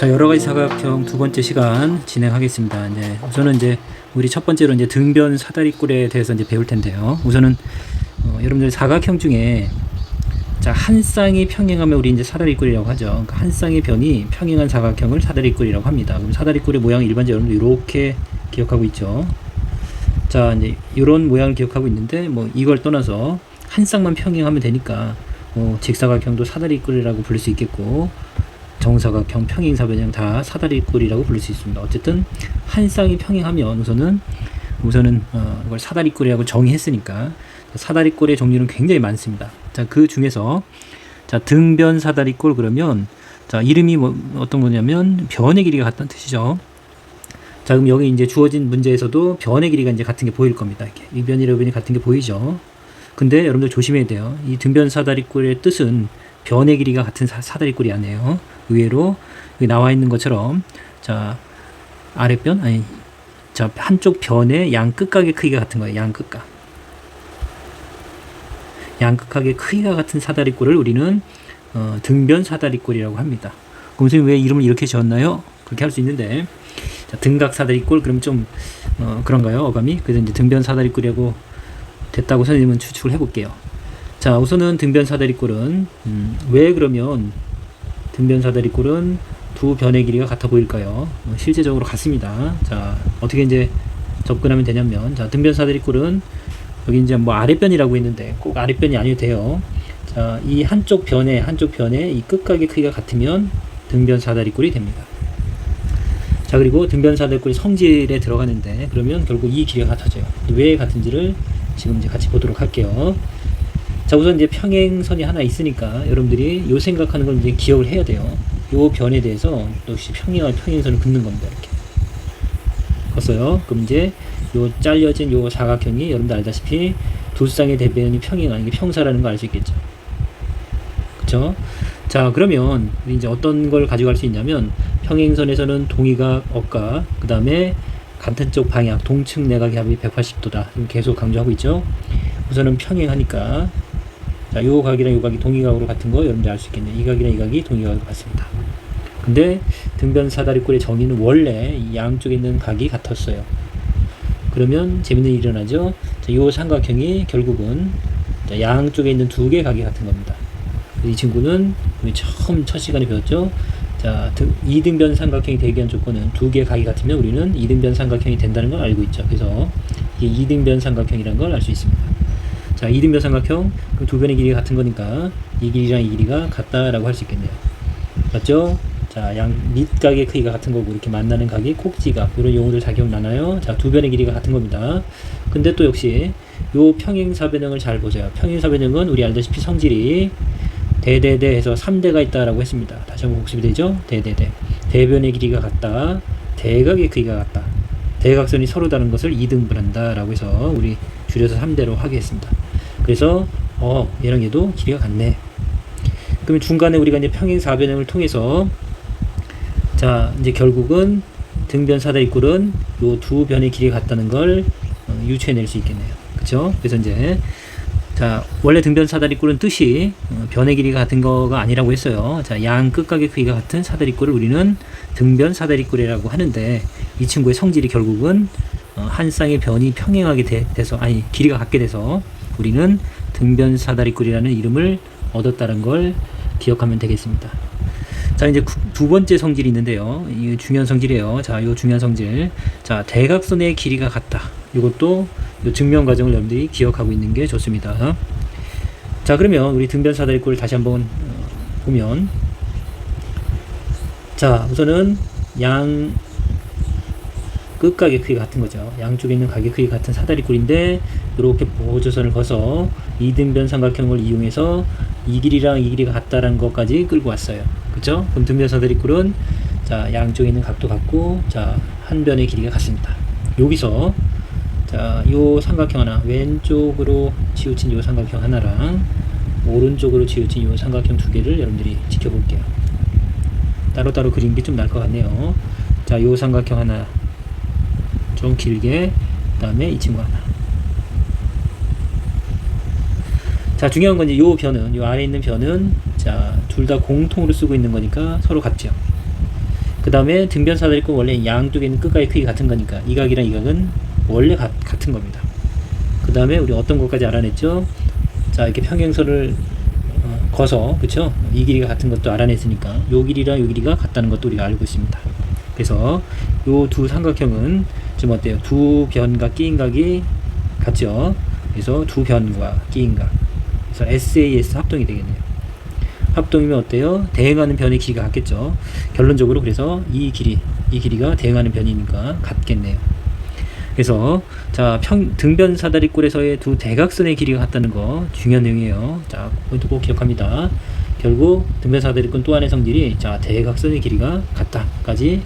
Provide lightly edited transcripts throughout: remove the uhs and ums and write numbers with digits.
자, 여러 가지 사각형 두 번째 시간 진행하겠습니다. 우선은 우리 첫 번째로 등변 사다리꼴에 대해서 배울 텐데요. 우선은 여러분들 사각형 중에 한 쌍이 평행하면 우리 사다리꼴이라고 하죠. 그러니까 한 쌍의 변이 평행한 사각형을 사다리꼴이라고 합니다. 그럼 사다리꼴의 모양을 일반적으로 이렇게 기억하고 있죠. 자, 이런 모양을 기억하고 있는데 이걸 떠나서 한 쌍만 평행하면 되니까 직사각형도 사다리꼴이라고 부를 수 있겠고, 정사각형, 평행사변형 다 사다리꼴이라고 부를 수 있습니다. 어쨌든 한 쌍이 평행하면 우선은 이걸 사다리꼴이라고 정의했으니까 사다리꼴의 종류는 굉장히 많습니다. 자, 그 중에서 등변 사다리꼴 그러면 이름이 어떤 거냐면 변의 길이가 같다는 뜻이죠. 자, 그럼 여기 주어진 문제에서도 변의 길이가 같은 게 보일 겁니다. 이렇게 이변이랑 변이 같은 게 보이죠. 근데 여러분들 조심해야 돼요. 이 등변 사다리꼴의 뜻은 변의 길이가 같은 사다리꼴이 아니에요. 의외로 여기 나와 있는 것처럼 아랫변 한쪽 변의 양 끝각의 크기가 같은 거예요. 양 끝각의 크기가 같은 사다리꼴을 우리는 등변 사다리꼴이라고 합니다. 그럼 선생님 왜 이름을 이렇게 지었나요? 그렇게 할 수 있는데, 등각 사다리꼴 그럼 좀 그런가요? 어감이? 그래서 등변 사다리꼴이라고 됐다고 선생님은 추측을 해볼게요. 자, 우선은 등변 사다리꼴은 왜 그러면 등변 사다리꼴은 두 변의 길이가 같아 보일까요? 실제적으로 같습니다. 자, 어떻게 접근하면 되냐면, 등변 사다리꼴은 여기 아랫변이라고 했는데 꼭 아랫변이 아니어도 돼요. 자, 이 한쪽 변의 이 끝각의 크기가 같으면 등변 사다리꼴이 됩니다. 자, 그리고 등변 사다리꼴이 성질에 들어가는데 그러면 결국 이 길이가 같아져요. 왜 같은지를 지금 같이 보도록 할게요. 자, 우선 평행선이 하나 있으니까 여러분들이 요 생각하는 걸 기억을 해야 돼요. 요 변에 대해서 역시 평행선을 긋는 겁니다. 이렇게 컸어요. 그럼 요 잘려진 요 사각형이 여러분들 알다시피 두 쌍의 대변이 평행하는 게 평사라는 거 알 수 있겠죠. 그쵸? 자, 그러면 우리 어떤 걸 가져갈 수 있냐면, 평행선에서는 동의각, 억각, 그 다음에 같은 쪽 방향, 동측 내각의 합이 180도다. 계속 강조하고 있죠. 우선은 평행하니까, 자, 요 각이랑 요 각이 동의각으로 같은 거 여러분들 알 수 있겠네요. 이 각이랑 이 각이 동의각으로 같습니다. 근데 등변 사다리꼴의 정의는 원래 이 양쪽에 있는 각이 같았어요. 그러면 재밌는 일이 일어나죠. 자, 요 삼각형이 결국은 양쪽에 있는 두 개의 각이 같은 겁니다. 이 친구는 우리 첫 시간에 배웠죠. 자, 이등변 삼각형이 되기 위한 조건은 두 개의 각이 같으면 우리는 이등변 삼각형이 된다는 걸 알고 있죠. 그래서 이게 이등변 삼각형이라는 걸 알 수 있습니다. 자, 이등변 삼각형, 그럼 두 변의 길이가 같은 거니까 이 길이랑 이 길이가 같다라고 할 수 있겠네요. 맞죠? 자, 양 밑각의 크기가 같은 거고 이렇게 만나는 각이 꼭지각, 이런 용어들 다 기억나나요? 자, 두 변의 길이가 같은 겁니다. 근데 또 역시 요 평행사변형을 잘 보세요. 평행사변형은 우리 알다시피 성질이 대대대 해서 3대가 있다라고 했습니다. 다시 한번 복습이 되죠? 대대대. 대변의 길이가 같다. 대각의 크기가 같다. 대각선이 서로 다른 것을 2등분한다 라고 해서 우리 줄여서 3대로 하겠습니다. 그래서 얘랑 얘도 길이가 같네. 그러면 중간에 우리가 평행사변형을 통해서 자, 결국은 등변 사다리꼴은 요 두 변의 길이가 같다는 걸 유추해낼 수 있겠네요. 그쵸? 그래서 자, 원래 등변 사다리꼴은 뜻이 변의 길이가 같은 거가 아니라고 했어요. 자, 양 끝각의 크기가 같은 사다리꼴을 우리는 등변 사다리꼴이라고 하는데, 이 친구의 성질이 결국은 한 쌍의 변이 평행하게 돼서, 길이가 같게 돼서 우리는 등변 사다리꼴이라는 이름을 얻었다는 걸 기억하면 되겠습니다. 자, 두 번째 성질이 있는데요. 이 중요한 성질이에요. 자, 요 중요한 성질. 자, 대각선의 길이가 같다. 이것도 요 증명 과정을 여러분들이 기억하고 있는 게 좋습니다. 자, 그러면 우리 등변 사다리꼴을 다시 한번 보면, 자, 우선은 양 끝각의 크기가 같은 거죠. 양쪽에 있는 각의 크기가 같은 사다리꼴인데 이렇게 보조선을 거서 이등변 삼각형을 이용해서 이 길이랑 이 길이가 같다라는 것까지 끌고 왔어요. 그죠? 그럼 등변 사다리꼴은 자, 양쪽에 있는 각도 같고, 자, 한 변의 길이가 같습니다. 여기서 자, 요 삼각형 하나, 왼쪽으로 치우친 요 삼각형 하나랑 오른쪽으로 치우친 요 삼각형 두 개를 여러분들이 지켜볼게요. 따로따로 그리는 게 좀 나을 것 같네요. 자, 요 삼각형 하나 좀 길게, 그 다음에 이 친구 하나. 자, 중요한 건 요 변은, 요 아래에 있는 변은 자, 둘 다 공통으로 쓰고 있는 거니까 서로 같죠. 그 다음에 등변 사다리꼴 원래 양쪽에 있는 끝각의 크기 같은 거니까 이 각이랑 이 각은 원래 같은 겁니다. 그 다음에 우리 어떤 것까지 알아냈죠? 자, 이렇게 평행선을 거서, 그쵸? 이 길이가 같은 것도 알아냈으니까 요 길이랑 요 길이가 같다는 것도 우리가 알고 있습니다. 그래서 요 두 삼각형은 지금 어때요? 두 변과 끼인 각이 같죠? 그래서 두 변과 끼인 각, 그래서 SAS 합동이 되겠네요. 합동이면 어때요? 대응하는 변의 길이가 같겠죠? 결론적으로 그래서 이 길이가 대응하는 변이니까 같겠네요. 그래서 자, 등변 사다리꼴에서의 두 대각선의 길이가 같다는 거 중요한 내용이에요. 자, 포인트 꼭 기억합니다. 결국 등변 사다리꼴 또 하나의 성질이 자, 대각선의 길이가 같다까지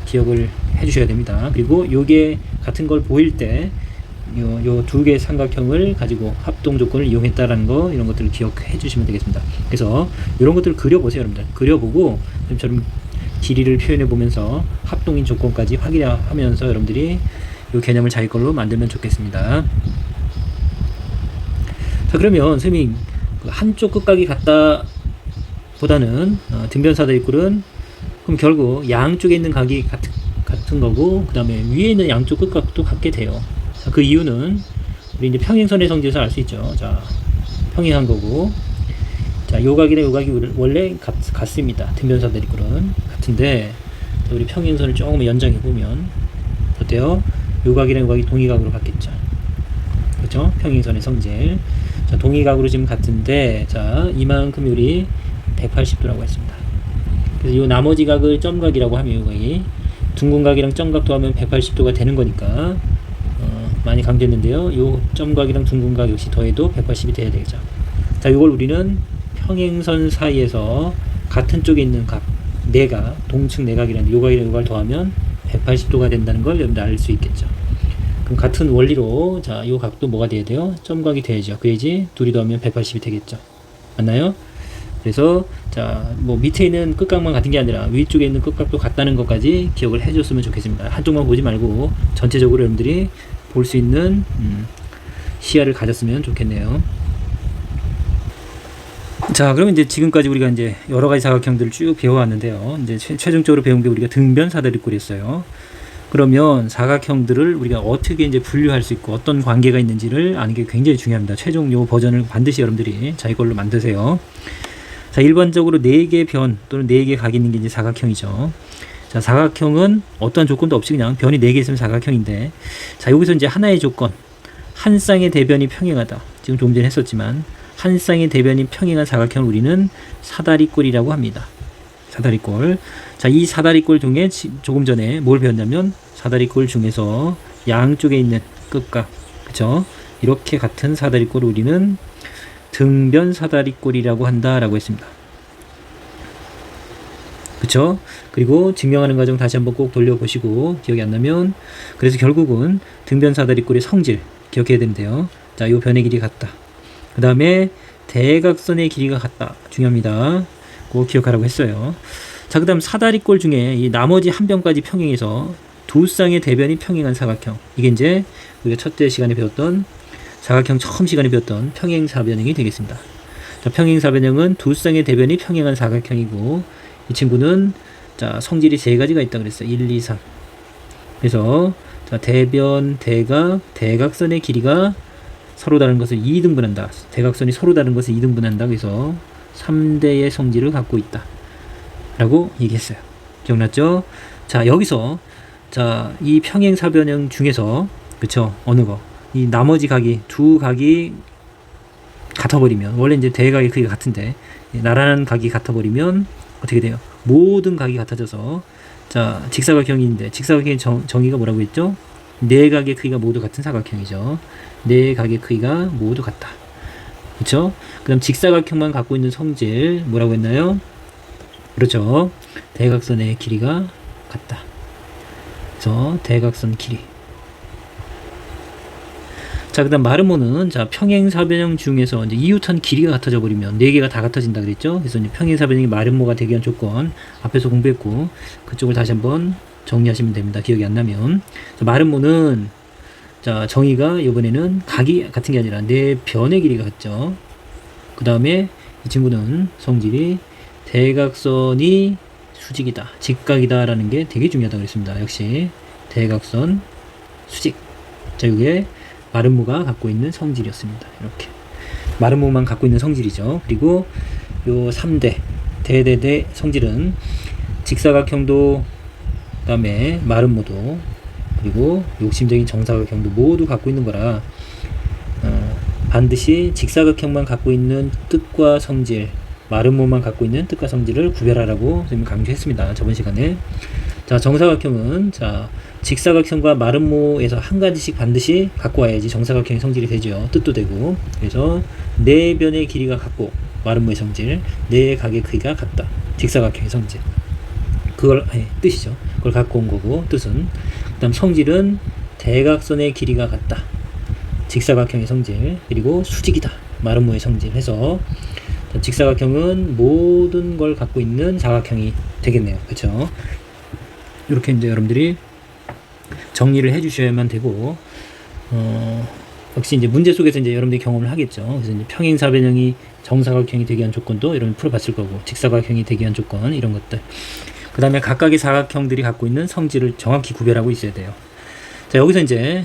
기억을 해주셔야 됩니다. 그리고 요게 같은 걸 보일 때 요 두 개의 삼각형을 가지고 합동 조건을 이용했다라는 거, 이런 것들을 기억해 주시면 되겠습니다. 그래서 이런 것들을 그려보세요, 여러분들. 그려보고 좀처럼 길이를 표현해 보면서 합동인 조건까지 확인하면서 여러분들이 이 개념을 자기 걸로 만들면 좋겠습니다. 자, 그러면 선생님 한쪽 끝각이 같다 보다는 등변 사다리꼴은 그럼 결국 양쪽에 있는 각이 같은 거고, 그 다음에 위에 있는 양쪽 끝각도 같게 돼요. 자, 그 이유는 우리 이제 평행선의 성질에서 알 수 있죠. 자, 평행한 거고, 자, 요 각이랑 요 각이 원래 같습니다. 등변 사다리꼴은 같은데, 우리 평행선을 조금 연장해 보면 어때요? 요 각이랑 요 각이 동의각으로 같겠죠. 그렇죠? 평행선의 성질. 자, 동의각으로 지금 같은데, 자, 이만큼 우리 180도라고 했습니다. 그래서 요 나머지 각을 점각이라고 하면 요 각이 둥근각이랑 점각 더하면 180도가 되는 거니까 많이 강조했는데요. 요 점각이랑 둥근각 역시 더해도 180이 돼야 되겠죠. 자, 요걸 우리는 평행선 사이에서 같은 쪽에 있는 각, 내각, 동측 내각이라는 요 각이랑 요 각을 더하면 180도가 된다는 걸 여러분들 알 수 있겠죠. 그럼 같은 원리로 자, 요 각도 뭐가 돼야 돼요? 점각이 돼야죠. 그래야지 둘이 더하면 180이 되겠죠. 맞나요? 그래서 자, 뭐 밑에 있는 끝각만 같은 게 아니라 위쪽에 있는 끝각도 같다는 것까지 기억을 해줬으면 좋겠습니다. 한쪽만 보지 말고 전체적으로 여러분들이 볼 수 있는 시야를 가졌으면 좋겠네요. 자, 그러면 이제 지금까지 우리가 이제 여러 가지 사각형들을 쭉 배워왔는데요. 이제 최종적으로 배운 게 우리가 등변 사다리꼴이었어요. 그러면 사각형들을 우리가 어떻게 이제 분류할 수 있고 어떤 관계가 있는지를 아는 게 굉장히 중요합니다. 최종 요 버전을 반드시 여러분들이 자기 걸로 만드세요. 자, 일반적으로 4개의 변 또는 4개의 각이 있는 게 이제 사각형이죠. 자, 사각형은 어떠한 조건도 없이 그냥 변이 4개 있으면 사각형인데, 자, 여기서 이제 하나의 조건, 한 쌍의 대변이 평행하다. 지금 좀 전에 했었지만 한 쌍의 대변이 평행한 사각형을 우리는 사다리꼴이라고 합니다. 사다리꼴. 자, 이 사다리꼴 중에 조금 전에 뭘 배웠냐면 사다리꼴 중에서 양쪽에 있는 끝각, 그쵸? 이렇게 같은 사다리꼴을 우리는 등변 사다리꼴이라고 한다라고 했습니다. 그쵸? 그리고 증명하는 과정 다시 한번 꼭 돌려보시고 기억이 안 나면, 그래서 결국은 등변 사다리꼴의 성질 기억해야 되는데요. 자, 요 변의 길이 같다. 그 다음에 대각선의 길이가 같다. 중요합니다. 꼭 기억하라고 했어요. 자, 그 다음 사다리꼴 중에 이 나머지 한 변까지 평행해서 두 쌍의 대변이 평행한 사각형. 이게 이제 우리가 첫째 시간에 배웠던 사각형 처음 시간에 배웠던 평행사변형이 되겠습니다. 자, 평행사변형은 두 쌍의 대변이 평행한 사각형이고, 이 친구는 자, 성질이 3가지가 있다 그랬어요. 1, 2, 3. 그래서 자, 대변, 대각, 대각선의 길이가 서로 다른 것을 2등분한다. 대각선이 서로 다른 것을 2등분한다. 그래서 3대의 성질을 갖고 있다 라고 얘기했어요. 기억났죠? 자, 여기서 자, 이 평행사변형 중에서 그쵸? 어느 거? 이 나머지 각이 두 각이 같아버리면, 원래 이제 대각의 크기가 같은데 나란한 각이 같아버리면 어떻게 돼요? 모든 각이 같아져서, 자, 직사각형인데 직사각형의 정의가 뭐라고 했죠? 네 각의 크기가 모두 같은 사각형이죠. 네 각의 크기가 모두 같다. 그렇죠? 그럼 직사각형만 갖고 있는 성질 뭐라고 했나요? 그렇죠. 대각선의 길이가 같다. 그래서 대각선 길이. 자, 그 다음 마르모는 자, 평행사변형 중에서 이제 이웃한 길이가 같아져 버리면 4개가 다 같아진다 그랬죠. 그래서 이제 평행사변형이 마르모가 되기 위한 조건 앞에서 공부했고, 그쪽을 다시 한번 정리하시면 됩니다. 기억이 안 나면. 자, 마르모는 자, 정의가 이번에는 각이 같은 게 아니라 4변의 길이가 같죠. 그 다음에 이 친구는 성질이 대각선이 수직이다, 직각이다라는 게 되게 중요하다고 그랬습니다. 역시 대각선 수직. 자, 이게 마름모가 갖고 있는 성질이었습니다. 이렇게 마름모만 갖고 있는 성질이죠. 그리고 요 3대 대대대 성질은 직사각형도, 그 다음에 마름모도, 그리고 욕심적인 정사각형도 모두 갖고 있는 거라 반드시 직사각형만 갖고 있는 뜻과 성질, 마름모만 갖고 있는 뜻과 성질을 구별하라고 선생님이 강조했습니다. 저번 시간에. 자, 정사각형은 자 직사각형과 마름모에서 한 가지씩 반드시 갖고 와야지 정사각형의 성질이 되죠. 뜻도 되고. 그래서 네 변의 길이가 같고 마름모의 성질, 네 각의 크기가 같다, 직사각형의 성질. 그걸 뜻이죠. 그걸 갖고 온 거고, 뜻은. 그 다음 성질은 대각선의 길이가 같다, 직사각형의 성질. 그리고 수직이다, 마름모의 성질 해서 직사각형은 모든 걸 갖고 있는 사각형이 되겠네요. 그렇죠? 이렇게 이제 여러분들이 정리를 해 주셔야만 되고, 역시 이제 문제 속에서 이제 여러분들이 경험을 하겠죠. 그래서 이제 평행사변형이 정사각형이 되기 위한 조건도 여러분 풀어봤을 거고, 직사각형이 되기 위한 조건, 이런 것들. 그 다음에 각각의 사각형들이 갖고 있는 성질을 정확히 구별하고 있어야 돼요. 자, 여기서 이제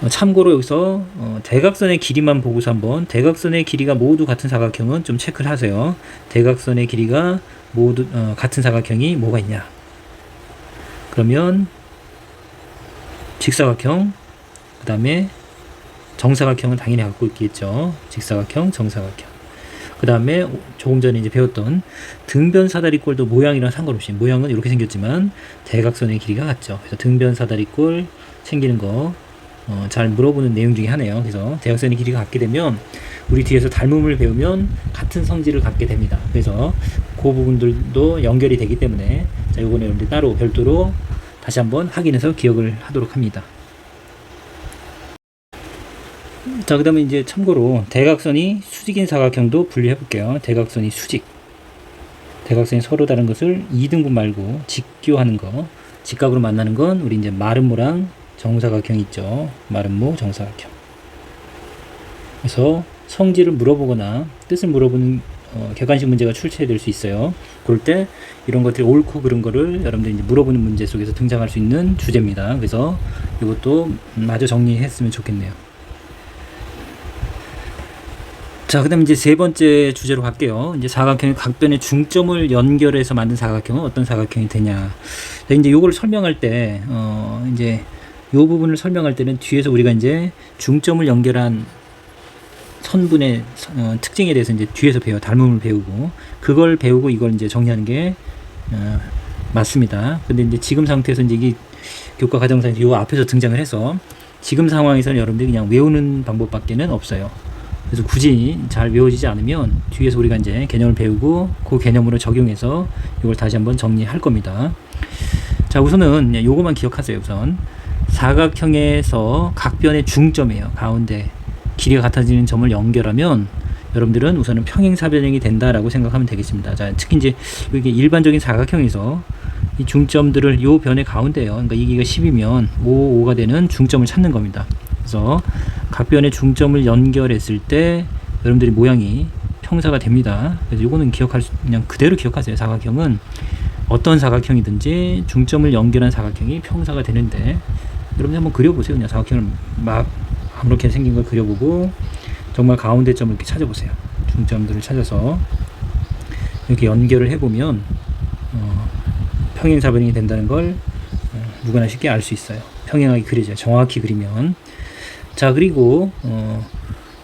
참고로 여기서 대각선의 길이만 보고서 한번, 대각선의 길이가 모두 같은 사각형은 좀 체크를 하세요. 대각선의 길이가 모두 같은 사각형이 뭐가 있냐. 그러면 직사각형, 그 다음에 정사각형은 당연히 갖고 있겠죠. 직사각형, 정사각형. 그 다음에 조금 전에 이제 배웠던 등변 사다리꼴도 모양이랑 상관없이, 모양은 이렇게 생겼지만 대각선의 길이가 같죠. 그래서 등변 사다리꼴 챙기는 거 잘 물어보는 내용 중에 하나예요. 그래서 대각선의 길이가 같게 되면 우리 뒤에서 닮음을 배우면 같은 성질을 갖게 됩니다. 그래서 그 부분들도 연결이 되기 때문에, 자, 요거는 여러분들 따로 별도로 다시 한번 확인해서 기억을 하도록 합니다. 자, 그 다음에 이제 참고로 대각선이 수직인 사각형도 분리해 볼게요. 대각선이 수직. 대각선이 서로 다른 것을 2등분 말고 직교하는 거, 직각으로 만나는 건 우리 이제 마름모랑 정사각형 있죠. 마름모, 정사각형. 그래서 성질을 물어보거나 뜻을 물어보는 객관식 문제가 출제될 수 있어요. 그럴 때 이런 것들이 옳고 그른 거를 여러분들이 이제 물어보는 문제 속에서 등장할 수 있는 주제입니다. 그래서 이것도 마저 정리했으면 좋겠네요. 자, 그 다음에 이제 세 번째 주제로 갈게요. 이제 사각형의 각변의 중점을 연결해서 만든 사각형은 어떤 사각형이 되냐. 자, 이제 요걸 설명할 때, 이제 요 부분을 설명할 때는 뒤에서 우리가 이제 중점을 연결한 선분의 특징에 대해서 이제 뒤에서 배워, 닮음을 배우고, 그걸 배우고 이걸 이제 정리하는 게 맞습니다. 근데 이제 지금 상태에서 이제 이게 교과 과정상에서 요 앞에서 등장을 해서 지금 상황에서는 여러분들이 그냥 외우는 방법밖에는 없어요. 그래서 굳이 잘 외워지지 않으면 뒤에서 우리가 이제 개념을 배우고 그 개념으로 적용해서 이걸 다시 한번 정리할 겁니다. 자, 우선은 요거만 기억하세요. 우선 사각형에서 각변의 중점이에요. 가운데 길이가 같아지는 점을 연결하면 여러분들은 우선은 평행사변형이 된다라고 생각하면 되겠습니다. 자, 특히 이제 이게 일반적인 사각형에서 이 중점들을 요 변의 가운데요. 그러니까 여기가 10이면 5가 되는 중점을 찾는 겁니다. 그래서 각변의 중점을 연결했을 때 여러분들이 모양이 평사가 됩니다. 그래서 요거는 그냥 그대로 기억하세요. 사각형은 어떤 사각형이든지 중점을 연결한 사각형이 평사가 되는데, 여러분들 한번 그려보세요. 그냥 사각형을 막 아무렇게 생긴 걸 그려보고 정말 가운데 점을 이렇게 찾아보세요. 중점들을 찾아서 이렇게 연결을 해보면 평행사변형이 된다는 걸 누구나 쉽게 알 수 있어요. 평행하게 그려져요. 정확히 그리면. 자, 그리고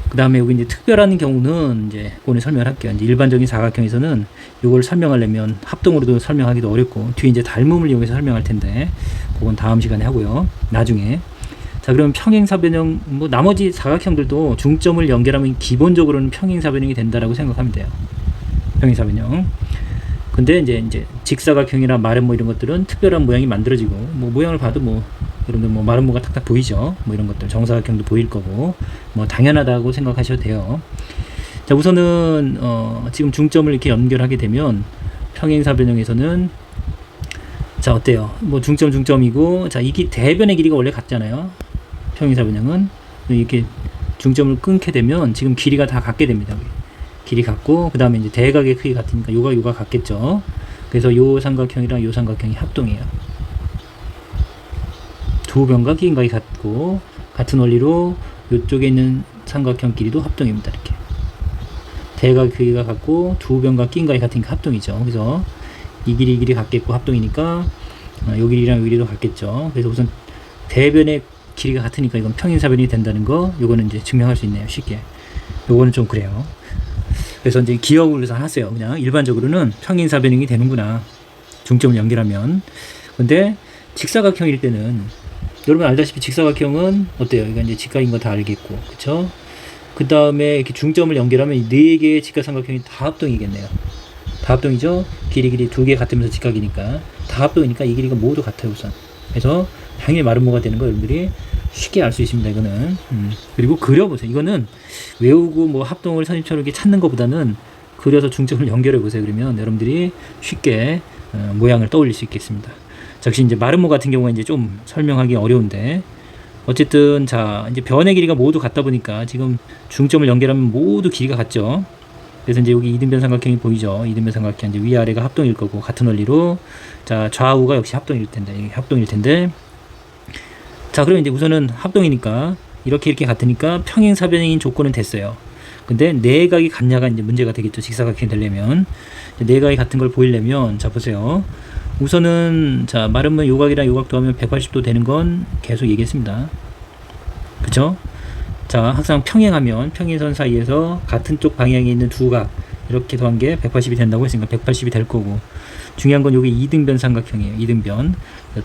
그 다음에 여기 이제 특별한 경우는 이제 오늘 설명을 할게요. 이제 일반적인 사각형에서는 이걸 설명하려면 합동으로도 설명하기도 어렵고 뒤에 이제 닮음을 이용해서 설명할 텐데 그건 다음 시간에 하고요. 나중에. 자, 그럼 평행사변형, 뭐 나머지 사각형들도 중점을 연결하면 기본적으로는 평행사변형이 된다라고 생각하면 돼요. 평행사변형. 근데 이제 직사각형이나 마름모 이런 것들은 특별한 모양이 만들어지고, 뭐 모양을 봐도 뭐 여러분들 뭐 마름모가 탁탁 보이죠. 뭐 이런 것들 정사각형도 보일 거고, 뭐 당연하다고 생각하셔도 돼요. 자, 우선은 지금 중점을 이렇게 연결하게 되면 평행사변형에서는 자, 어때요? 뭐 중점이고, 자, 이게 대변의 길이가 원래 같잖아요. 평행사변형은 이렇게 중점을 끊게 되면 지금 길이가 다 같게 됩니다. 길이 같고, 그 다음에 이제 대각의 크기 같으니까 요가 같겠죠. 그래서 요 삼각형이랑 요 삼각형이 합동이에요. 두 변과 기인각이 같고, 같은 원리로 요쪽에 있는 삼각형 길이도 합동입니다. 이렇게 대각의 크기가 같고 두 변과 기인각이 같으니까 합동이죠. 그래서 이 길이 같겠고 합동이니까 요 길이랑 요 길이도 같겠죠. 그래서 우선 대변의 길이가 같으니까 이건 평행사변이 된다는 거, 요거는 이제 증명할 수 있네요. 쉽게. 요거는 좀 그래요. 그래서 이제 기억을 해서 하세요. 그냥 일반적으로는 평행사변이 되는구나, 중점을 연결하면. 근데 직사각형일 때는 여러분 알다시피 직사각형은 어때요? 이건 이제 직각인 거 다 알겠고, 그쵸? 그 다음에 이렇게 중점을 연결하면 네 개의 직각삼각형이 다 합동이겠네요. 다 합동이죠? 길이 두 개 같으면서 직각이니까 다 합동이니까 이 길이가 모두 같아요. 우선. 그래서 당연히 마름모가 되는 거 여러분들이 쉽게 알 수 있습니다. 이거는. 그리고 그려보세요. 이거는 외우고 뭐 합동을 선생님처럼 이렇게 찾는 것보다는 그려서 중점을 연결해 보세요. 그러면 여러분들이 쉽게 모양을 떠올릴 수 있겠습니다. 자, 역시 이제 마름모 같은 경우는 이제 좀 설명하기 어려운데, 어쨌든 자, 이제 변의 길이가 모두 같다 보니까 지금 중점을 연결하면 모두 길이가 같죠. 그래서 이제 여기 이등변 삼각형이 보이죠. 이등변 삼각형 이제 위아래가 합동일 거고, 같은 원리로 자, 좌우가 역시 합동일 텐데, 자, 그러면 이제 우선은 합동이니까 이렇게 같으니까 평행사변인 조건은 됐어요. 근데 내각이 같냐가 이제 문제가 되겠죠. 직사각형이 되려면 내각이 같은 걸 보이려면, 자 보세요. 우선은 자, 마름모 요각이랑 요각 더하면 180도 되는 건 계속 얘기했습니다. 그쵸? 자, 항상 평행하면 평행선 사이에서 같은 쪽 방향에 있는 두 각 이렇게 더한 게 180이 된다고 했으니까 180이 될 거고, 중요한 건 여기 이등변 삼각형이에요. 이등변.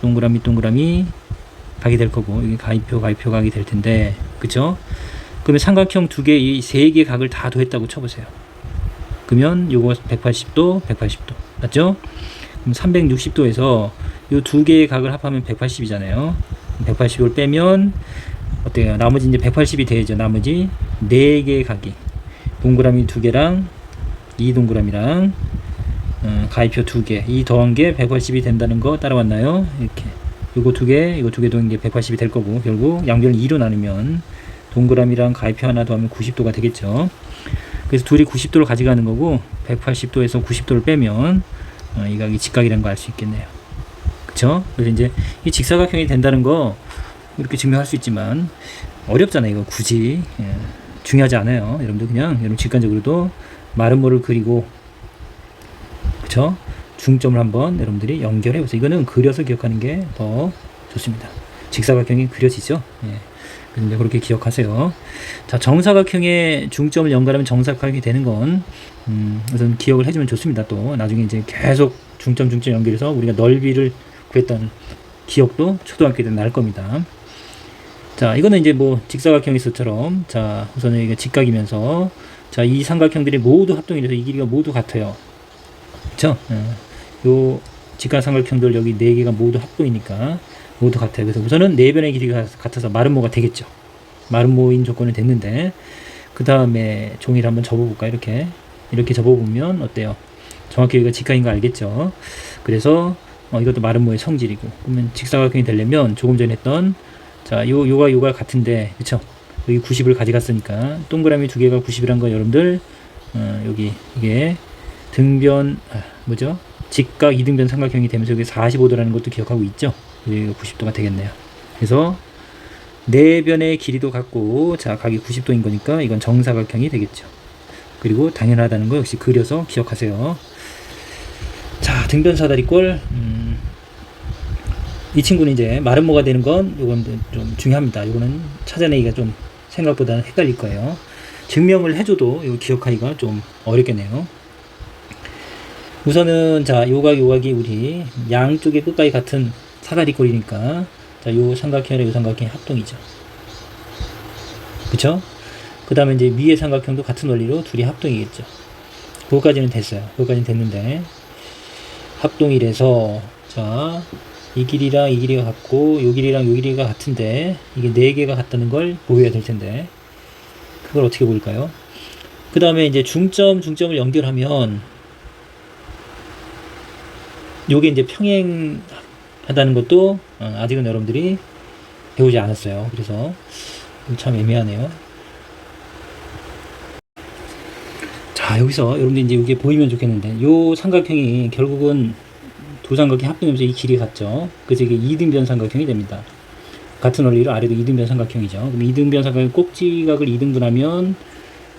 동그라미 각이 될 거고, 여기 가위표 각이 될 텐데, 그쵸? 그러면 삼각형 두 개, 이 세 개 각을 다 더했다고 쳐보세요. 그러면 요거 180도, 180도. 맞죠? 그럼 360도에서 요 두 개의 각을 합하면 180이잖아요. 180을 빼면 어때요? 나머지 이제 180이 되죠. 나머지 네 개의 각이, 동그라미 두 개랑 이 동그라미랑 가위표 두 개, 이 더한 게 180이 된다는 거 따라왔나요? 이렇게 요거 두 개, 이거 두 개 더한 게 180이 될 거고, 결국 양변을 2로 나누면 동그라미랑 가위표 하나 더하면 90도가 되겠죠. 그래서 둘이 90도를 가져가는 거고, 180도에서 90도를 빼면 이 각이 직각이라는 거 알 수 있겠네요. 그쵸? 그래서 이제 이 직사각형이 된다는 거 이렇게 증명할 수 있지만 어렵잖아요. 이거 굳이 중요하지 않아요. 여러분들 그냥 여러분 직관적으로도 마름모를 그리고, 그쵸? 중점을 한번 여러분들이 연결해 보세요. 이거는 그려서 기억하는 게 더 좋습니다. 직사각형이 그려지죠. 그런데 그렇게 기억하세요. 자, 정사각형의 중점을 연결하면 정사각형이 되는 건 우선 기억을 해주면 좋습니다. 또 나중에 이제 계속 중점 연결해서 우리가 넓이를 구했다는 기억도 초등학교 때 날 겁니다. 자, 이거는 이제 뭐 직사각형이 있었처럼, 자, 우선은 이게 직각이면서, 자, 이 삼각형들이 모두 합동이 돼서 이 길이가 모두 같아요. 그쵸? 요 직각 삼각형들 여기 네 개가 모두 합동이니까 모두 같아요. 그래서 우선은 네 변의 길이가 같아서 마름모가 되겠죠. 마름모인 조건이 됐는데, 그 다음에 종이를 한번 접어볼까요? 이렇게 접어보면 어때요? 정확히 여기가 직각인 거 알겠죠? 그래서 이것도 마름모의 성질이고, 그러면 직사각형이 되려면 조금 전에 했던, 자, 요가 같은데, 그쵸? 여기 90을 가져갔으니까 동그라미 두 개가 90이란 거 여러분들 여기 이게 등변 뭐죠? 직각 이등변 삼각형이 되면서 여기 45도라는 것도 기억하고 있죠? 여기가 90도가 되겠네요. 그래서 네 변의 길이도 같고, 자, 각이 90도인 거니까 이건 정사각형이 되겠죠. 그리고 당연하다는 거 역시 그려서 기억하세요. 자, 등변 사다리꼴. 이 친구는 이제 마름모가 되는 건 요건 좀 중요합니다. 요거는 찾아내기가 좀 생각보다는 헷갈릴 거예요. 증명을 해줘도 이거 기억하기가 좀 어렵겠네요. 우선은 자, 요각이 우리 양쪽의 끝까지 같은 사다리꼴이니까, 자, 요 삼각형이랑 요 삼각형의 합동이죠. 그쵸? 그 다음에 이제 위의 삼각형도 같은 원리로 둘이 합동이겠죠. 그거까지는 됐어요. 그거까지는 됐는데, 합동이래서, 자, 이 길이랑 이 길이가 같고, 요 길이랑 요 길이가 같은데, 이게 네 개가 같다는 걸 보여야 될 텐데, 그걸 어떻게 보일까요? 그 다음에 이제 중점을 연결하면, 요게 이제 평행하다는 것도 아직은 여러분들이 배우지 않았어요. 그래서 참 애매하네요. 자, 자, 여기서 여러분들 이제 이게 보이면 좋겠는데, 요 삼각형이 결국은 두 삼각형이 합동하면서 이 길이 같죠. 그래서 이게 이등변 삼각형이 됩니다. 같은 원리로 아래도 이등변 삼각형이죠. 그럼 이등변 삼각형 꼭지각을 2등분하면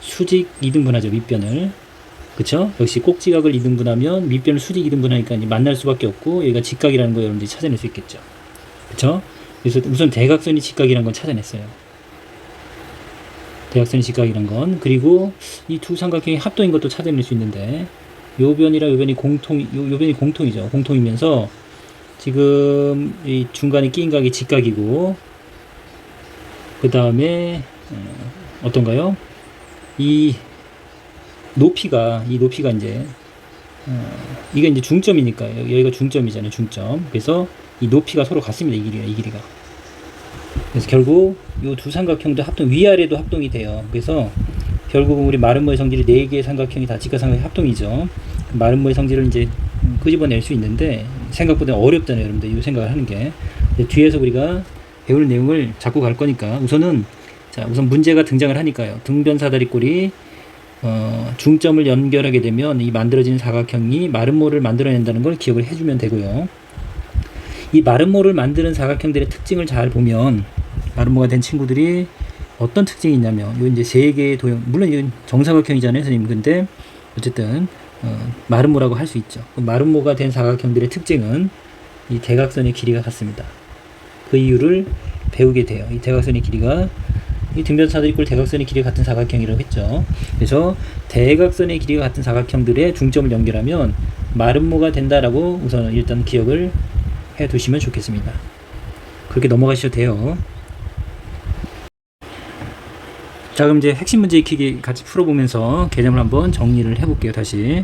수직 2등분하죠. 밑변을. 그쵸? 역시 꼭지각을 2등분하면 밑변을 수직 2등분하니까 이제 만날 수밖에 없고, 여기가 직각이라는 거 여러분들이 찾아낼 수 있겠죠. 그쵸? 그래서 우선 대각선이 직각이라는 건 찾아냈어요. 대각선이 직각이란 건. 그리고 이 두 삼각형이 합동인 것도 찾아낼 수 있는데, 요 변이랑 요 변이 요 변이 공통이죠. 공통이면서 지금 이 중간에 끼인 각이 직각이고, 그 다음에 어떤가요? 이 높이가 이제 이게 이제 중점이니까 여기가 중점이잖아요. 중점. 그래서 이 높이가 서로 같습니다. 이 길이가. 그래서 결국 이 두 삼각형도 합동, 위아래도 합동이 돼요. 그래서 결국은 우리 마름모의 성질이 4개의 삼각형이 다 직각삼각형 합동이죠. 마름모의 성질을 이제 끄집어낼 수 있는데 생각보다 어렵잖아요. 여러분들 이 생각을 하는 게. 뒤에서 우리가 배우는 내용을 잡고 갈 거니까 우선 문제가 등장을 하니까요. 등변 사다리꼴이 중점을 연결하게 되면 이 만들어지는 사각형이 마름모를 만들어낸다는 걸 기억을 해주면 되고요. 이 마름모를 만드는 사각형들의 특징을 잘 보면 마름모가 된 친구들이 어떤 특징이 있냐면 요 이제 3개의 도형, 물론 이건 정사각형이잖아요, 선생님. 근데 어쨌든 마름모라고 할 수 있죠. 마름모가 된 사각형들의 특징은 이 대각선의 길이가 같습니다. 그 이유를 배우게 돼요. 이 대각선의 길이가 이 등변 사다리꼴 대각선의 길이가 같은 사각형이라고 했죠. 그래서 대각선의 길이가 같은 사각형들의 중점을 연결하면 마름모가 된다라고 우선 일단 기억을 해 두시면 좋겠습니다. 그렇게 넘어가셔도 돼요. 자, 그럼 이제 핵심 문제 익히기 같이 풀어보면서 개념을 한번 정리를 해볼게요. 다시.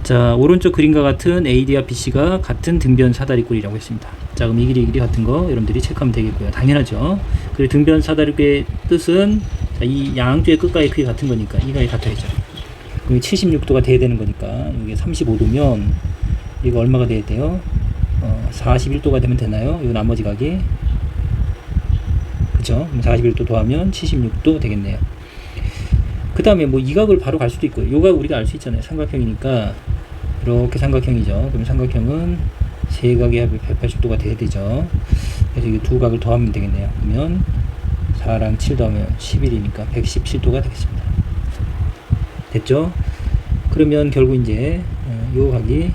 자, 오른쪽 그림과 같은 AD와 BC가 같은 등변 사다리꼴이라고 했습니다. 자, 그럼 이 길이 같은 거 여러분들이 체크하면 되겠고요. 당연하죠. 그리고 등변 사다리꼴의 뜻은 자, 이 양쪽의 끝과의 크기 같은 거니까 이 각이 같아야죠. 그럼 76도가 돼야 되는 거니까 이게 35도면 이거 얼마가 돼야 돼요? 41도가 되면 되나요? 이 나머지 각이. 그쵸? 41도 더하면 76도 되겠네요. 그 다음에 뭐 이 각을 바로 갈 수도 있고요. 이 각 우리가 알 수 있잖아요. 삼각형이니까 이렇게 삼각형이죠. 그럼 삼각형은 세 각의 합이 180도가 돼야 되죠. 그래서 이 두 각을 더하면 되겠네요. 그러면 4랑 7 더하면 11이니까 117도가 되겠습니다. 됐죠? 그러면 결국 이제 요 각이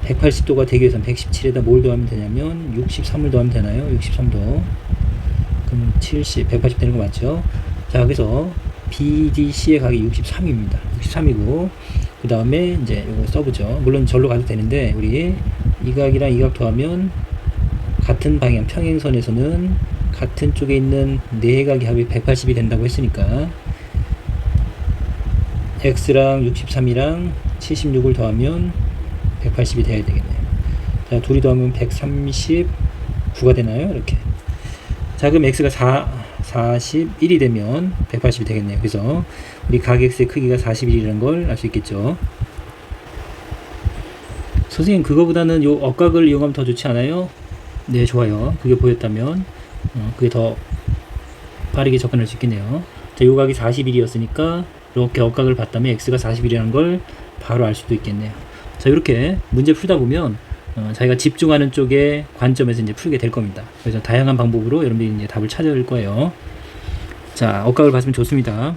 180도가 되기 위해서는 117에다 뭘 더하면 되냐면 63을 더하면 되나요? 63도. 그럼 70, 180 되는 거 맞죠? 자, 그래서 BDC의 각이 63입니다. 63이고, 그 다음에 이제 이거 써보죠. 물론 절로 가도 되는데, 우리 이 각이랑 이 각 더하면 같은 방향, 평행선에서는 같은 쪽에 있는 네 각의 합이 180이 된다고 했으니까, X랑 63이랑 76을 더하면 180이 돼야 되겠네요. 자, 둘이 더하면 139가 되나요? 이렇게. 자, 그럼 X가 41이 되면 180이 되겠네요. 그래서 우리 각 X의 크기가 41이라는 걸 알 수 있겠죠. 선생님, 그거보다는 요 억각을 이용하면 더 좋지 않아요? 네, 좋아요. 그게 보였다면 그게 더 빠르게 접근할 수 있겠네요. 자, 요 각이 41이었으니까 이렇게 억각을 봤다면 X가 41이라는 걸 바로 알 수도 있겠네요. 자, 이렇게 문제 풀다 보면 자기가 집중하는 쪽의 관점에서 이제 풀게 될 겁니다. 그래서 다양한 방법으로 여러분들이 이제 답을 찾을 거예요. 자, 억각을 봤으면 좋습니다.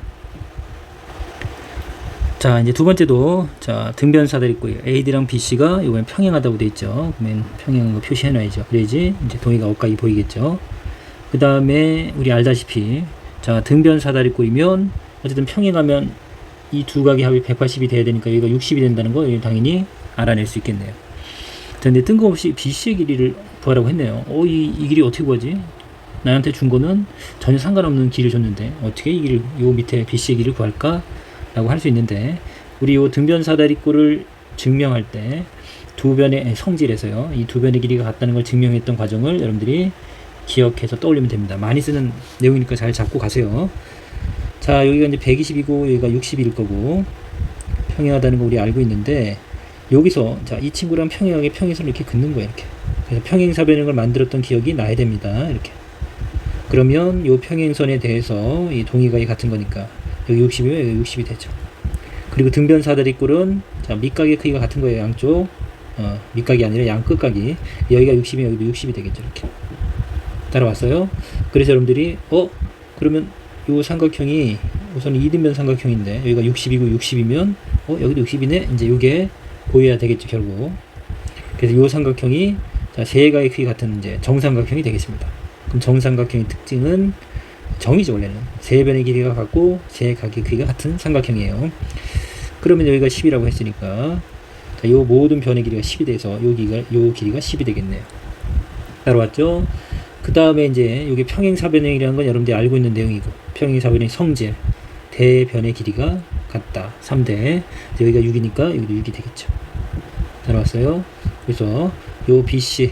자, 이제 두 번째도 자, 등변 사다리꼴 AD랑 BC가 이번엔 평행하다고 돼 있죠. 그러면 평행한 거 표시해 놔야죠. 그래야지 이제 동의가 억각이 보이겠죠. 그 다음에 우리 알다시피 자, 등변 사다리꼴이면 어쨌든 평행하면 이 두 각의 합이 180이 돼야 되니까 여기가 60이 된다는 거 당연히 알아낼 수 있겠네요. 자, 근데 뜬금없이 BC의 길이를 구하라고 했네요. 이 길이 어떻게 구하지? 나한테 준 거는 전혀 상관없는 길을 줬는데 어떻게 이 길을, 요 밑에 BC의 길을 구할까? 라고 할 수 있는데 우리 요 등변 사다리꼴을 증명할 때 두 변의 성질에서요. 이 두 변의 길이가 같다는 걸 증명했던 과정을 여러분들이 기억해서 떠올리면 됩니다. 많이 쓰는 내용이니까 잘 잡고 가세요. 자, 여기가 이제 120이고 여기가 60일 거고 평행하다는 거 우리 알고 있는데 여기서 자, 이 친구랑 평행하게 평행선을 이렇게 긋는 거예요. 이렇게. 그래서 평행사변을 걸 만들었던 기억이 나야 됩니다. 이렇게. 그러면 이 평행선에 대해서 이 동의각이 같은 거니까 여기 60이면 여기 60이 되죠. 그리고 등변 사다리꼴은 자, 밑각의 크기가 같은 거예요. 양쪽. 밑각이 아니라 양 끝각이. 여기가 60이면 여기도 60이 되겠죠. 이렇게. 따라왔어요? 그래서 여러분들이 그러면 요 삼각형이 우선 이등변 삼각형인데 여기가 60이고 60이면 여기도 60이네. 이제 요게 보여야 되겠죠, 결국. 그래서 요 삼각형이 자, 세각의 크기 같은 이제 정삼각형이 되겠습니다. 그럼 정삼각형의 특징은 정이죠, 원래는. 세 변의 길이가 같고 세 각의 크기가 같은 삼각형이에요. 그러면 여기가 10이라고 했으니까 자, 요 모든 변의 길이가 10이 돼서 요 길이가 10이 되겠네요. 따라왔죠? 그 다음에 이제 여기 평행사변형이라는 건 여러분들이 알고 있는 내용이고, 평행사변형의 성질, 대변의 길이가 같다. 3대. 여기가 6이니까 여기도 6이 되겠죠. 따라왔어요? 그래서 요 BC,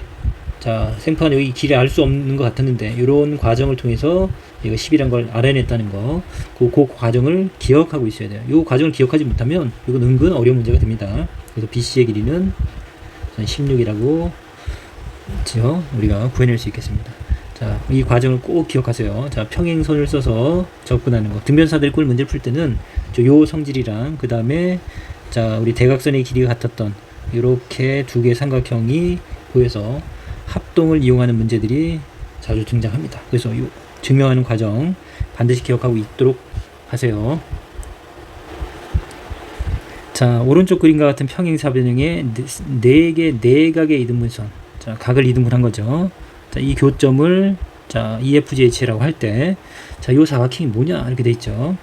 자, 생판 여기 길이 알 수 없는 것 같았는데 이런 과정을 통해서 얘가 10이란 걸 알아냈다는 거, 그 과정을 기억하고 있어야 돼요. 이 과정을 기억하지 못하면 이건 은근 어려운 문제가 됩니다. 그래서 BC의 길이는 16이라고 그렇죠? 우리가 구해낼 수 있겠습니다. 자, 이 과정을 꼭 기억하세요. 자, 평행선을 써서 접근하는 거. 등변사다리꼴 문제를 풀 때는 요 성질이랑 그 다음에 자, 우리 대각선의 길이가 같았던 이렇게 두 개의 삼각형이 보여서 합동을 이용하는 문제들이 자주 등장합니다. 그래서 이 증명하는 과정 반드시 기억하고 있도록 하세요. 자, 오른쪽 그림과 같은 평행사변형의 4개 내각의 이등분선. 자, 각을 이등분한 거죠. 자, 이 교점을 자, EFGH라고 할 때, 자, 요 사각형이 뭐냐 이렇게 돼 있죠.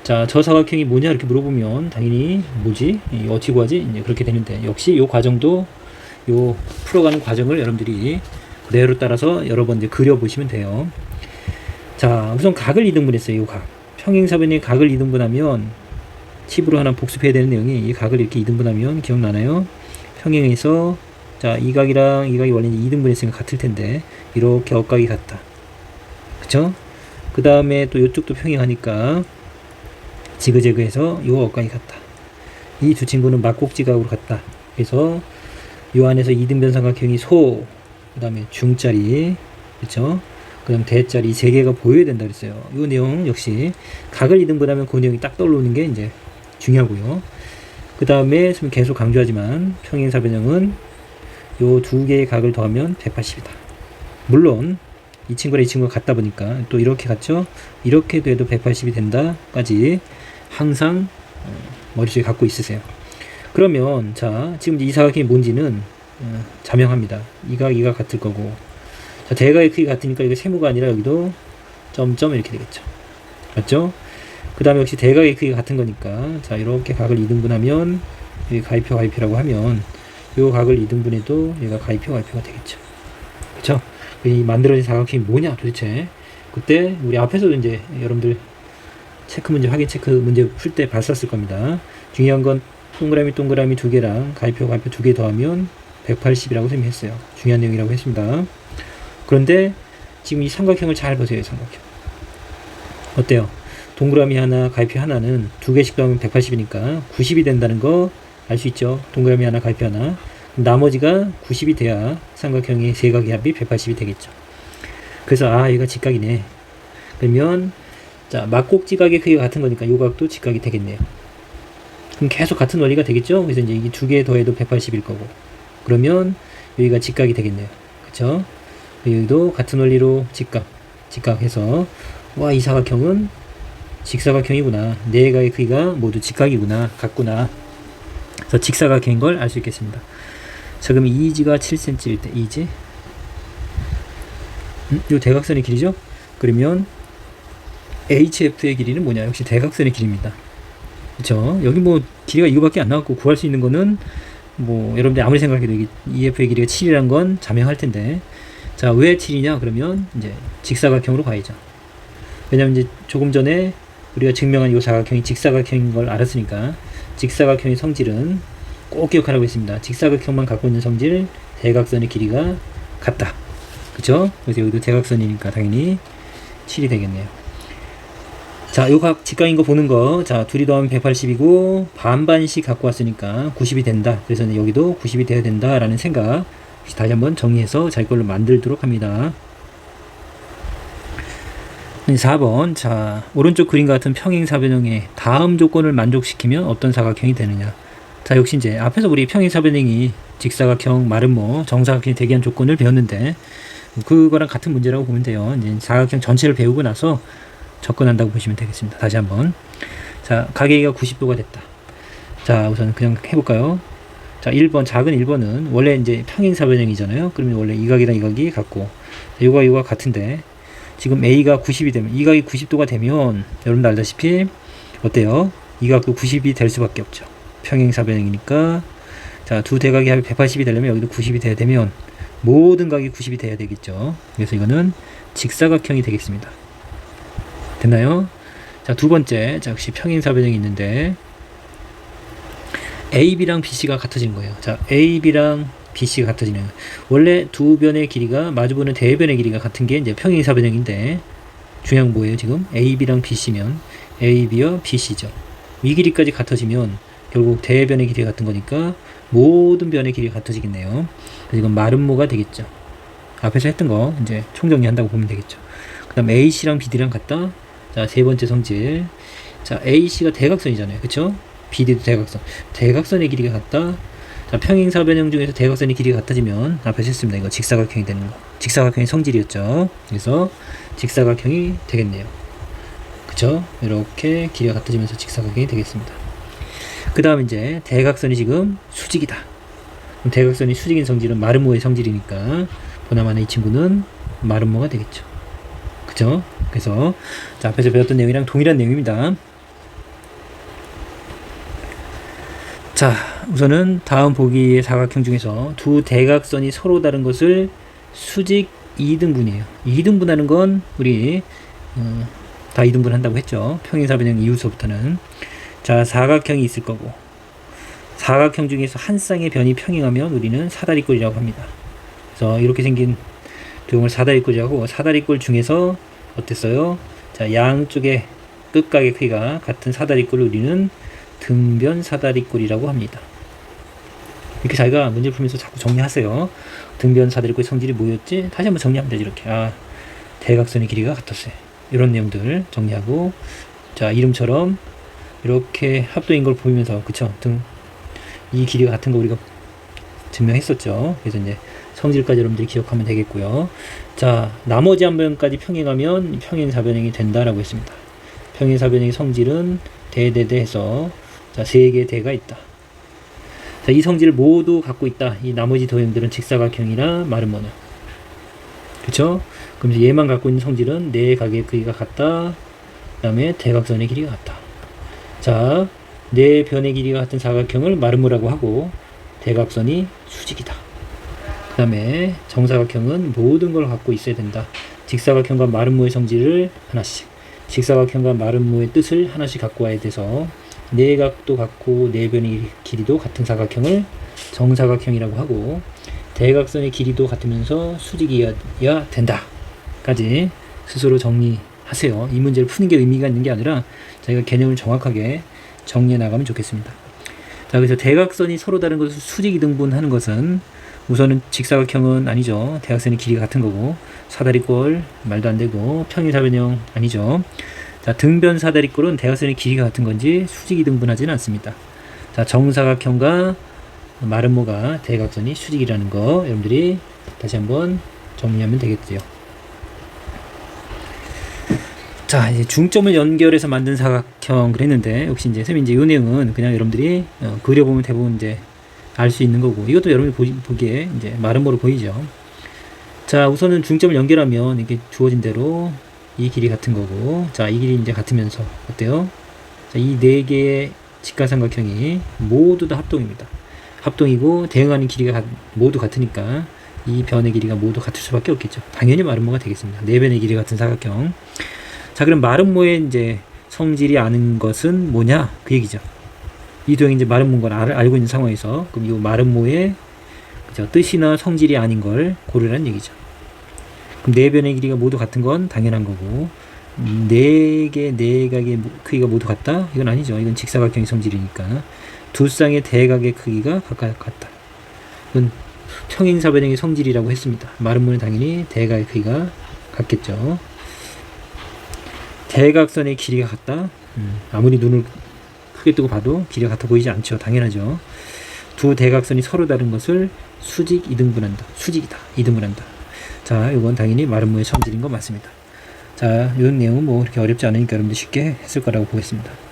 자, 저 사각형이 뭐냐 이렇게 물어보면 당연히 뭐지? 어찌 구하지? 이제 그렇게 되는데, 역시 요 과정도 요 풀어가는 과정을 여러분들이 그대로 따라서 여러 번 이제 그려보시면 돼요. 자, 우선 각을 이등분했어요. 요 각. 평행사변의 각을 이등분하면 팁으로 하나 복습해야 되는 내용이, 이 각을 이렇게 이등분하면 기억나나요? 평행에서 자, 이 각이랑 이 각이 원래 2등분했으니까 같을 텐데 이렇게 억각이 같다. 그쵸? 그 다음에 또 이쪽도 평행하니까 지그재그해서 요 억각이 같다. 이 두 친구는 막곡지각으로 같다. 그래서 요 안에서 2등변 삼각형이 소, 그 다음에 중짜리, 그쵸? 그 다음 대짜리 세 개가 보여야 된다 그랬어요. 요 내용 역시 각을 2등분하면 그 내용이 딱 떠오르는 게 이제 중요하고요. 그 다음에 계속 강조하지만 평행사변형은 요 두 개의 각을 더하면 180이다. 물론 이 친구랑 이 친구가 같다 보니까 또 이렇게 같죠? 이렇게 돼도 180이 된다까지 항상 머릿속에 갖고 있으세요. 그러면 자, 지금 이 사각형이 뭔지는 자명합니다. 이 각 같을 거고, 자, 대각의 크기가 같으니까 이게 세모가 아니라 여기도 점점 이렇게 되겠죠. 맞죠? 그 다음에 역시 대각의 크기가 같은 거니까 자, 이렇게 각을 2등분하면 여기 가위표라고 하면 요 각을 2등분해도 얘가 가위표가 되겠죠. 그쵸? 이 만들어진 사각형이 뭐냐 도대체. 그때 우리 앞에서도 이제 여러분들 확인 체크 문제 풀 때 봤었을 겁니다. 중요한 건 동그라미 두 개랑 가위표 두 개 더하면 180이라고 설명했어요. 중요한 내용이라고 했습니다. 그런데 지금 이 삼각형을 잘 보세요. 삼각형 어때요? 동그라미 하나 가위표 하나는 두 개씩 더하면 180이니까 90이 된다는 거 알 수 있죠. 동그라미 하나 가위표 하나, 나머지가 90이 돼야 삼각형의 세 각의 합이 180이 되겠죠. 그래서 얘가 직각이네. 그러면 자, 막곡지각의 크기가 같은 거니까 요 각도 직각이 되겠네요. 그럼 계속 같은 원리가 되겠죠. 그래서 이제 이 두 개 더해도 180일 거고, 그러면 여기가 직각이 되겠네요. 그쵸? 여기도 같은 원리로 직각해서 이 사각형은 직사각형이구나. 네 각의 크기가 모두 직각이구나. 같구나. 그래서 직사각형인 걸 알 수 있겠습니다. 자, 그럼 EG가 7cm일 때 EG 요 대각선의 길이죠? 그러면 HF의 길이는 뭐냐? 역시 대각선의 길이입니다. 그쵸? 여기 뭐 길이가 이거밖에 안 나왔고 구할 수 있는 거는 뭐 여러분들 아무리 생각해도 EF의 길이가 7이란 건 자명할 텐데, 자, 왜 7이냐? 그러면 이제 직사각형으로 가야죠. 왜냐면 이제 조금 전에 우리가 증명한 이 사각형이 직사각형인 걸 알았으니까 직사각형의 성질은 꼭 기억하라고 했습니다. 직사각형만 갖고 있는 성질, 대각선의 길이가 같다. 그쵸? 그래서 여기도 대각선이니까 당연히 7이 되겠네요. 자, 요 각 직각인 거 보는 거, 자, 둘이 더하면 180이고 반반씩 갖고 왔으니까 90이 된다. 그래서 여기도 90이 돼야 된다라는 생각 다시 한번 정리해서 자기 걸로 만들도록 합니다. 4번. 자, 오른쪽 그림과 같은 평행사변형의 다음 조건을 만족시키면 어떤 사각형이 되느냐. 자, 역시 이제 앞에서 우리 평행사변형이 직사각형, 마름모, 정사각형이 되게 한 조건을 배웠는데 그거랑 같은 문제라고 보면 돼요. 이제 사각형 전체를 배우고 나서 접근한다고 보시면 되겠습니다. 다시 한번. 자, 가계기가 90도가 됐다. 자, 우선 그냥 해볼까요? 자, 1번, 작은 1번은 원래 이제 평행사변형이잖아요. 그러면 원래 이 각이랑 이 각이 같고, 이거가 같은데, 지금 A가 90이 되면, 이 각이 90도가 되면, 여러분들 알다시피, 어때요? 이 각도 90이 될 수밖에 없죠. 평행사변형이니까. 자, 두 대각이 180이 되려면 여기도 90이 돼야 되면, 모든 각이 90이 돼야 되겠죠. 그래서 이거는 직사각형이 되겠습니다. 됐나요? 자, 두 번째, 자, 역시 평행사변형이 있는데, AB랑 BC가 같아지는 거예요. 자, AB랑 BC가 같아지는 거예요. 원래 두 변의 길이가 마주보는 대변의 길이가 같은 게 이제 평행사변형인데 중요한 뭐예요? 지금 AB랑 BC면 AB와 BC죠. 이 길이까지 같아지면 결국 대변의 길이가 같은 거니까 모든 변의 길이가 같아지겠네요. 그래서 이건 마름모가 되겠죠. 앞에서 했던 거 이제 총정리한다고 보면 되겠죠. 그 다음 AC랑 BD랑 같다. 자, 세 번째 성질. 자, AC가 대각선이잖아요. 그쵸? BD도 대각선. 대각선의 길이가 같다. 자, 평행사변형 중에서 대각선의 길이가 같아지면 앞에서 했습니다. 이거 직사각형이 되는 거. 직사각형의 성질이었죠. 그래서 직사각형이 되겠네요. 그쵸? 이렇게 길이가 같아지면서 직사각형이 되겠습니다. 그 다음 이제 대각선이 지금 수직이다. 그럼 대각선이 수직인 성질은 마름모의 성질이니까 보나마나 이 친구는 마름모가 되겠죠. 그쵸? 그래서 자, 앞에서 배웠던 내용이랑 동일한 내용입니다. 자, 우선은 다음 보기의 사각형 중에서 두 대각선이 서로 다른 것을 수직 2등분이에요. 2등분하는 건 우리 다 2등분 한다고 했죠. 평행사변형 이후서부터는. 자, 사각형이 있을 거고 사각형 중에서 한 쌍의 변이 평행하면 우리는 사다리꼴이라고 합니다. 그래서 이렇게 생긴 도형을 사다리꼴이라고 하고 사다리꼴 중에서 어땠어요? 자, 양쪽의 끝각의 크기가 같은 사다리꼴을 우리는 등변 사다리꼴이라고 합니다. 이렇게 자기가 문제를 풀면서 자꾸 정리하세요. 등변 사다리꼴의 성질이 뭐였지? 다시 한번 정리하면 되죠. 이렇게. 아, 대각선의 길이가 같았어요. 이런 내용들 정리하고, 자, 이름처럼 이렇게 합도인 걸 보면서, 그쵸? 이 길이가 같은 거 우리가 증명했었죠. 그래서 이제 성질까지 여러분들이 기억하면 되겠고요. 자, 나머지 한 변까지 평행하면 평행사변형이 된다라고 했습니다. 평행사변형의 성질은 대대대해서 자, 3개의 대가 있다. 자, 이 성질을 모두 갖고 있다. 이 나머지 도형들은 직사각형이나 마름모는. 그쵸? 그럼 얘만 갖고 있는 성질은 4각의 크기가 같다. 그 다음에 대각선의 길이가 같다. 자, 4변의 길이가 같은 사각형을 마름모라고 하고 대각선이 수직이다. 그 다음에 정사각형은 모든 걸 갖고 있어야 된다. 직사각형과 마름모의 성질을 하나씩, 직사각형과 마름모의 뜻을 하나씩 갖고 와야 돼서 4각도 같고 4변의 길이도 같은 사각형을 정사각형이라고 하고 대각선의 길이도 같으면서 수직이어야 된다 까지 스스로 정리하세요. 이 문제를 푸는 게 의미가 있는 게 아니라 저희가 개념을 정확하게 정리해 나가면 좋겠습니다. 자, 그래서 대각선이 서로 다른 것을 수직 이등분하는 것은 우선은 직사각형은 아니죠. 대각선의 길이가 같은 거고 사다리꼴 말도 안 되고 평행사변형 아니죠. 자, 등변 사다리꼴은 대각선의 길이가 같은 건지 수직 이등분하지는 않습니다. 자, 정사각형과 마름모가 대각선이 수직이라는 거 여러분들이 다시 한번 정리하면 되겠죠. 자, 이제 중점을 연결해서 만든 사각형 그랬는데 역시 이제 쌤이 이제 이 내용은 그냥 여러분들이 그려보면 대부분 이제 알 수 있는 거고 이것도 여러분이 보기에 이제 마름모로 보이죠. 자, 우선은 중점을 연결하면 이게 주어진 대로 이 길이 같은 거고, 자, 이 길이 이제 같으면서 어때요? 자, 이 4개의 직각삼각형이 모두 다 합동입니다. 합동이고 대응하는 길이가 모두 같으니까 이 변의 길이가 모두 같을 수밖에 없겠죠. 당연히 마름모가 되겠습니다. 4변의 길이 같은 사각형. 자, 그럼 마름모의 이제 성질이 아는 것은 뭐냐? 그 얘기죠. 이 도형이 이제 마름모인 걸 알고 있는 상황에서 그럼 이 마름모의 그죠? 뜻이나 성질이 아닌 걸 고르라는 얘기죠. 그럼 4변의 길이가 모두 같은 건 당연한 거고 4각의 크기가 모두 같다? 이건 아니죠. 이건 직사각형의 성질이니까 두 쌍의 대각의 크기가 각각 같다. 이건 평행사변형의 성질이라고 했습니다. 마름모는 당연히 대각의 크기가 같겠죠. 대각선의 길이가 같다. 아무리 눈을 크게 뜨고 봐도 길이가 같아 보이지 않죠. 당연하죠. 두 대각선이 서로 다른 것을 수직 이등분한다. 수직이다. 이등분한다. 자, 이건 당연히 마름모의 성질인 건 맞습니다. 자, 이 내용은 뭐 그렇게 어렵지 않으니까 여러분들 쉽게 했을 거라고 보겠습니다.